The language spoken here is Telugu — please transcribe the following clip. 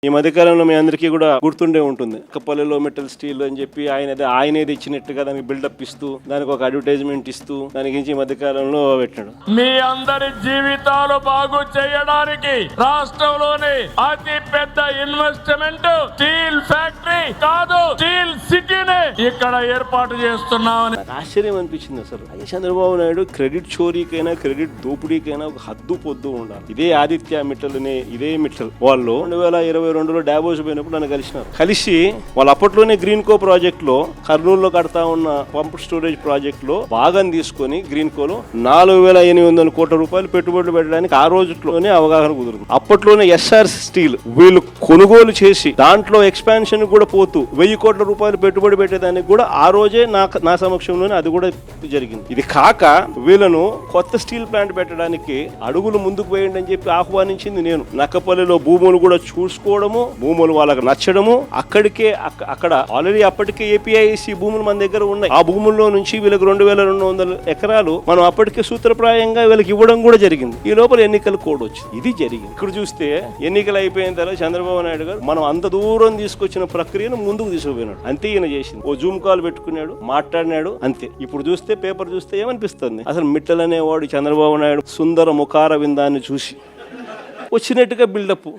ఈ మధ్యకాలంలో మీ అందరికీ కూడా గుర్తుండే ఉంటుంది. కప్పలలో మెటల్ స్టీల్ అని చెప్పి ఆయనే ఇచ్చినట్టుగా దానికి బిల్డప్ ఇస్తూ దానికి ఒక అడ్వర్టైజ్మెంట్ ఇస్తూ దాని గురించి ఈ మధ్యకాలంలో పెట్టాడు. మీ అందరి జీవితాలు బాగు చేయడానికి రాష్ట్రంలోని అతి పెద్ద ఇన్వెస్ట్మెంట్ స్టీల్ ఫ్యాక్టరీ కాదు, స్టీల్ సిటీని ఇక్కడ ఏర్పాటు చేస్తున్నామని నాకు ఆశ్చర్యం అనిపించింది. అసలు అదే చంద్రబాబు నాయుడు క్రెడిట్ చోరీకైనా క్రెడిట్ దోపిడీకైనా ఒక హద్దు పొద్దు ఉండాలి. ఇదే ఆదిత్య మిట్టల్ ఇదే మిట్టల్ వాళ్ళు 2022లో డావోస్ పోయినప్పుడు నన్ను కలిసి వాళ్ళు అప్పట్లోనే గ్రీన్ కో ప్రాజెక్ట్ లో కర్నూలులో కడతా ఉన్న పంప్ స్టోరేజ్ ప్రాజెక్ట్ లో భాగం తీసుకొని గ్రీన్ కోలో 4,800 కోట్ల రూపాయలు పెట్టుబడులు పెట్టడానికి ఆ రోజులోనే అవగాహన కుదురుతుంది. అప్పట్లోనే ఎస్ఆర్ స్టీల్ వీళ్ళు కొనుగోలు చేసి దాంట్లో ఎక్స్పాన్షన్ కూడా పోతూ 1,000 కోట్ల రూపాయలు పెట్టుబడి పెట్టేదానికి కూడా ఆ రోజే నా సమక్షంలోనే అది కూడా జరిగింది. ఇది కాక వీళ్ళను కొత్త స్టీల్ ప్లాంట్ పెట్టడానికి అడుగులు ముందుకు వేయండి అని చెప్పి ఆహ్వానించింది నేను. నక్కపల్లిలో భూములు కూడా చూసుకోవడము, భూములు వాళ్ళకి నచ్చడము, అక్కడ ఆల్రెడీ అప్పటికే ఏపీఐసి భూములు మన దగ్గర ఉన్నాయి. ఆ భూముల్లో నుంచి వీళ్ళకి 2,200 ఎకరాలు మనం అప్పటికే సూత్రప్రాయంగా వీళ్ళకి ఇవ్వడం కూడా జరిగింది. ఈ లోపల ఎన్నికల కోడ్ వచ్చింది. ఇది జరిగింది. ఇక్కడ చూస్తే ఎన్నికలు అయిపోయిన తర్వాత చంద్రబాబు నాయుడు గారు మనం అంత దూరం తీసుకొచ్చిన ప్రక్రియను ముందుకు తీసుకుపోయినాడు. అంతే ఈయన చేసింది. ఓ జూమ్ కాల్ పెట్టుకున్నాడు, మాట్లాడినాడు, అంతే. ఇప్పుడు చూస్తే పేపర్ చూస్తే ఏమనిపిస్తుంది, అసలు మిట్టల్ అనేవాడు చంద్రబాబు నాయుడు సుందర ముఖార విందాన్ని చూసి వచ్చినట్టుగా బిల్డప్.